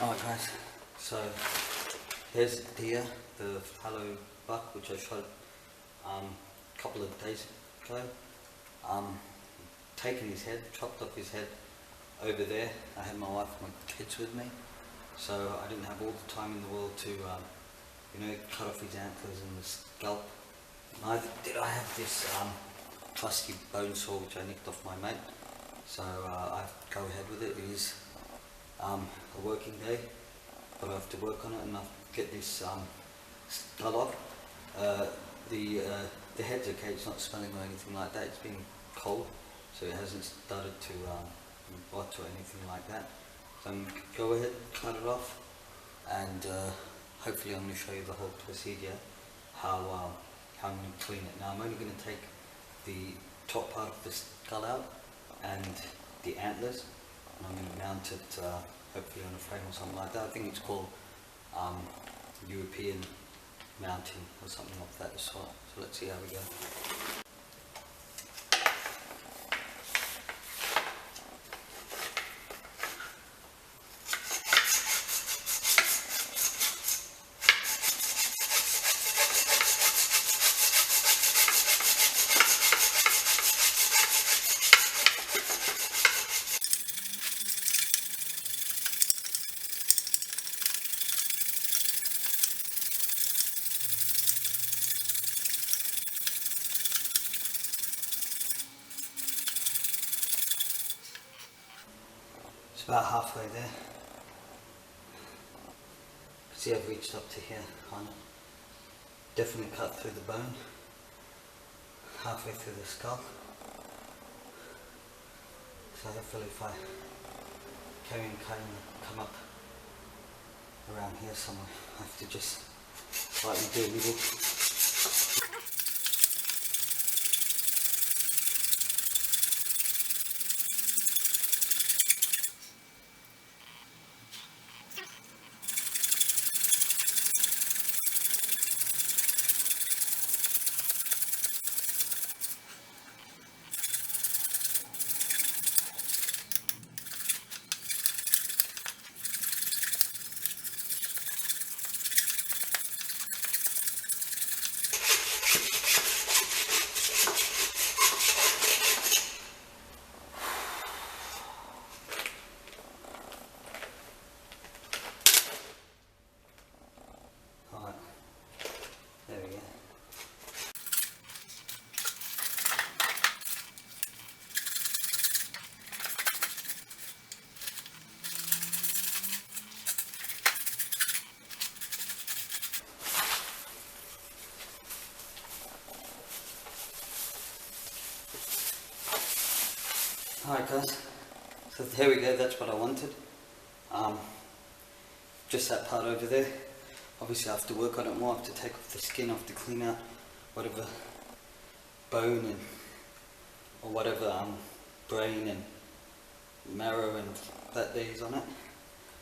Alright guys, so here's the deer, the fallow buck which I shot a couple of days ago. Taken his head, chopped off his head over there. I had my wife and my kids with me, so I didn't have all the time in the world to cut off his antlers and the scalp. Neither did I have this trusty bone saw which I nicked off my mate, so I have to go ahead with it. It is a working day, but I have to work on it and I have to get this skull off. The head's okay, it's not smelling or anything like that. It's been cold, so it hasn't started to rot or anything like that. So I'm going to go ahead, cut it off, and hopefully I'm going to show you the whole procedure, how I'm going to clean it. Now I'm only going to take the top part of the skull out and the antlers, and I'm going to mount it hopefully on a frame or something like that. I think it's called European mounting or something of that sort. So let's see how we go. It's about halfway there. See, I've reached up to here on it. Definitely cut through the bone, halfway through the skull. So hopefully if I carry on cutting it, come up around here somewhere. I have to just slightly do a little. There we go. Alright guys, so there we go, that's what I wanted. Just that part over there. Obviously I have to work on it more, I have to take off the skin, I have to clean out whatever bone and or whatever brain and marrow and that there is on it.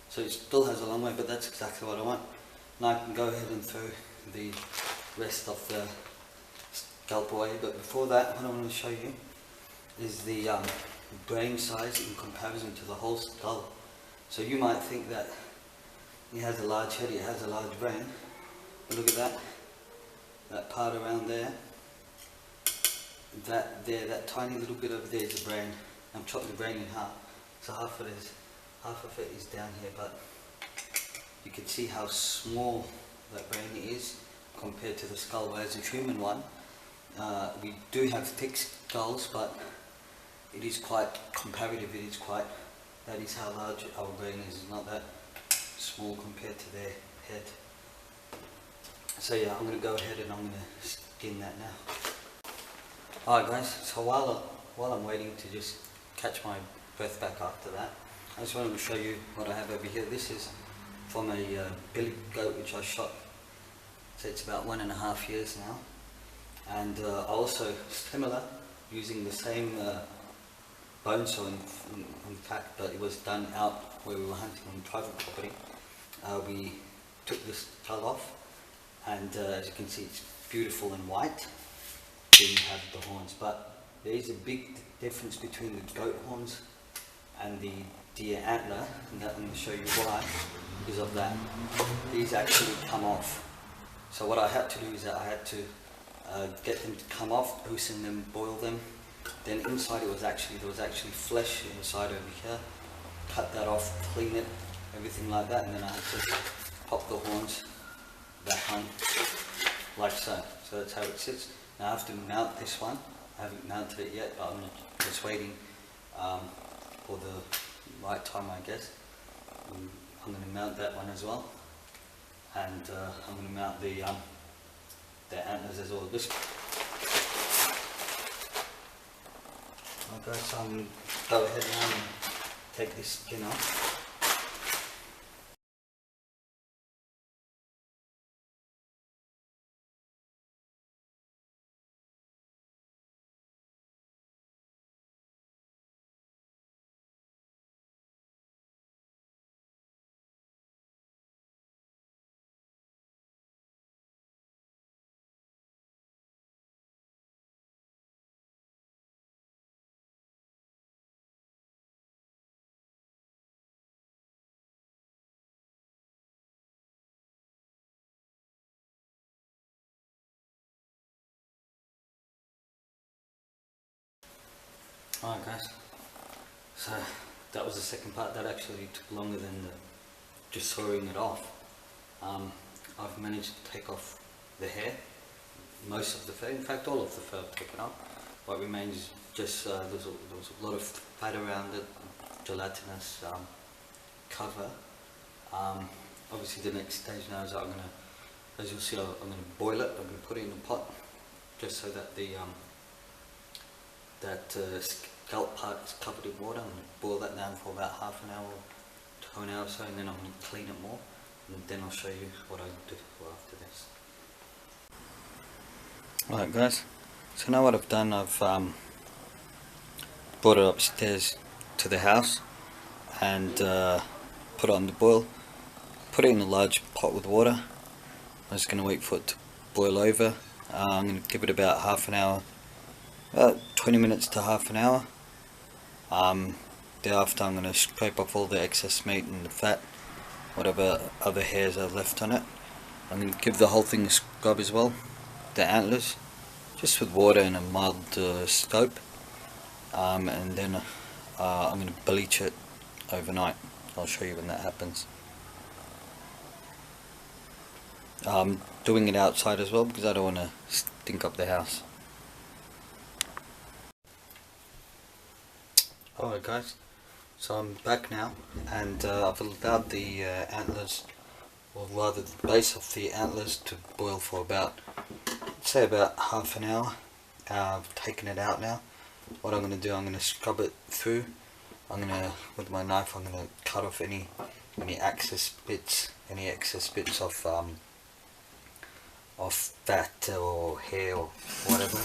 So it still has a long way, but that's exactly what I want. Now I can go ahead and throw the rest of the scalp away, but before that what I want to show you is the brain size in comparison to the whole skull. So you might think that it has a large head, it has a large brain, but look at that part around there, that tiny little bit over there is a brain. I've chopped the brain in half, so half of it is down here, but you can see how small that brain is compared to the skull, whereas the human one, we do have thick skulls, but it is quite comparative, that is how large our brain is. It's not that small compared to their head. So yeah, I'm going to go ahead and I'm going to skin that now. Alright guys, so while I'm waiting to just catch my breath back after that, I just wanted to show you what I have over here. This is from a billy goat which I shot, so it's about 1.5 years now. And also similar, using the same bone saw in fact, but it was done out where we were hunting on private property. We took this skull off, and as you can see it's beautiful and white. Didn't have the horns, but there is a big difference between the goat horns and the deer antler, and that, I'm going to show you why, because of that. These actually come off. So what I had to do is that I had to get them to come off, loosen them, boil them. Then inside there was actually flesh inside over here. Cut that off, clean it, everything like that, and then I had to pop the horns back on like so. So that's how it sits. Now I have to mount this one. I haven't mounted it yet, but I'm just waiting for the right time, I guess. I'm going to mount that one as well, and I'm going to mount the antlers as well. This. Okay, so I'm going to go ahead now and take this skin off. Alright guys, so that was the second part. That actually took longer than just sawing it off. I've managed to take off the hair, most of the fur, in fact all of the fur I've taken off. What remains just, there was a lot of fat around it, gelatinous cover. Obviously the next stage now is I'm going to, as you'll see, I'm going to boil it. I'm going to put it in a pot just so that the scalp part is covered in water. I'm going to boil that down for about half an hour to an hour or so, and then I'm going to clean it more, and then I'll show you what I do after this. Alright guys, so now what I've done, I've brought it upstairs to the house and put it on the boil. Put it in a large pot with water. I'm just going to wait for it to boil over. I'm going to give it about half an hour, about 20 minutes to half an hour. Thereafter I'm going to scrape off all the excess meat and the fat, whatever other hairs are left on it. I'm going to give the whole thing a scrub as well, the antlers, just with water and a mild scope, and then I'm going to bleach it overnight. I'll show you when that happens. I'm doing it outside as well because I don't want to stink up the house. Alright guys, so I'm back now, and I've allowed the antlers, or rather the base of the antlers, to boil for about, say about half an hour. I've taken it out now. What I'm going to do, I'm going to scrub it through. I'm going to, with my knife, I'm going to cut off any excess bits of fat or hair or whatever,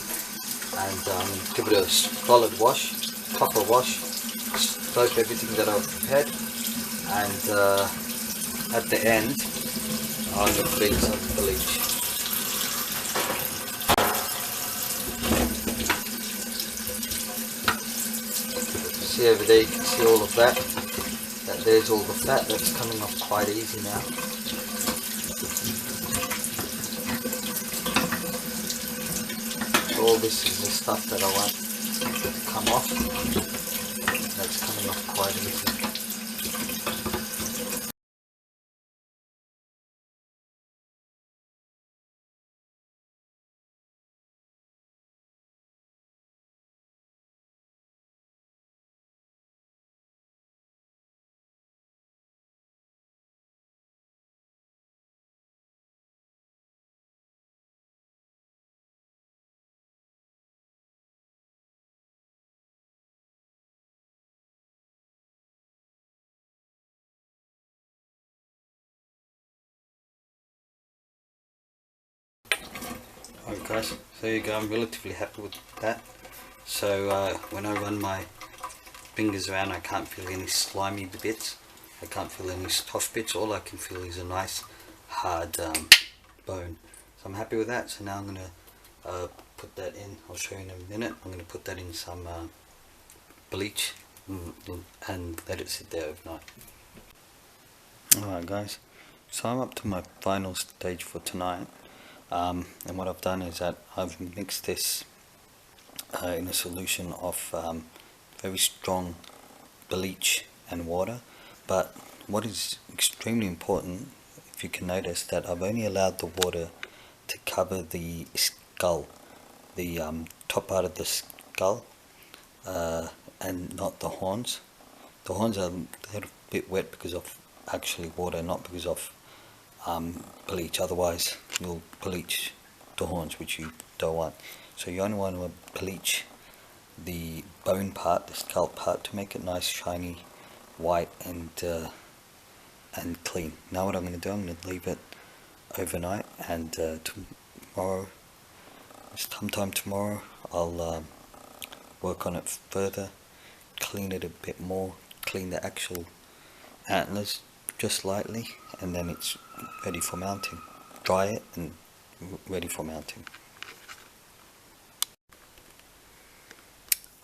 and give it a solid wash, proper wash, soak everything that I've prepared, and at the end I'm going to put in some bleach. See over there, you can see all of that. There's all the fat that's coming off quite easy now. All this is the stuff that I want to come off. That's coming off quite easy. Alright guys, so there you go. I'm relatively happy with that. So when I run my fingers around, I can't feel any slimy bits. I can't feel any soft bits. All I can feel is a nice hard bone. So I'm happy with that. So now I'm going to put that in. I'll show you in a minute. I'm going to put that in some bleach, and let it sit there overnight. Alright guys, so I'm up to my final stage for tonight, and what I've done is that I've mixed this in a solution of very strong bleach and water. But what is extremely important, if you can notice, that I've only allowed the water to cover the skull, the top part of the skull, and not the horns. The horns are a little bit wet because of actually water, not because of bleach. Otherwise you'll bleach the horns, which you don't want. So you only want to bleach the bone part, the skull part, to make it nice, shiny, white, and clean. Now what I'm going to do, I'm going to leave it overnight, and tomorrow, sometime tomorrow, I'll work on it further, clean it a bit more, clean the actual antlers just lightly, and then it's ready for mounting. Dry it and ready for mounting.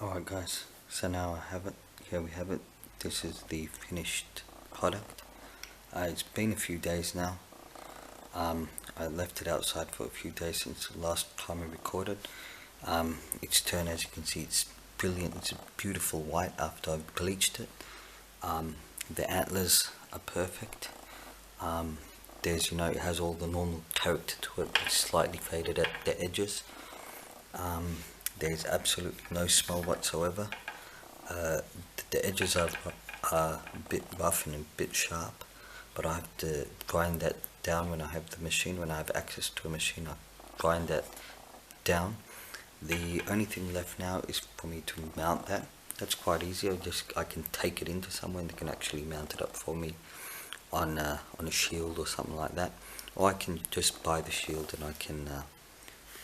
Alright guys, so now I have it. Here we have it. This is the finished product. It's been a few days now. I left it outside for a few days since the last time I recorded. It's turned, as you can see, it's brilliant. It's a beautiful white after I've bleached it. The antlers are perfect. There's, it has all the normal character to it. It's slightly faded at the edges. There's absolutely no smell whatsoever. The edges are a bit rough and a bit sharp, but I have to grind that down when I have the machine. When I have access to a machine, I grind that down. The only thing left now is for me to mount that. That's quite easy. I can take it into somewhere and they can actually mount it up for me on a shield or something like that. Or I can just buy the shield and I can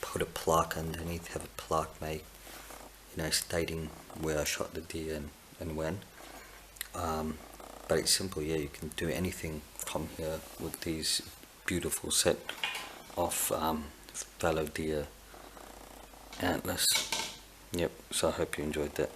put a plaque underneath, have a plaque made, stating where I shot the deer and when. But it's simple. Yeah, you can do anything from here with these beautiful set of fallow deer antlers. Yep, so I hope you enjoyed that.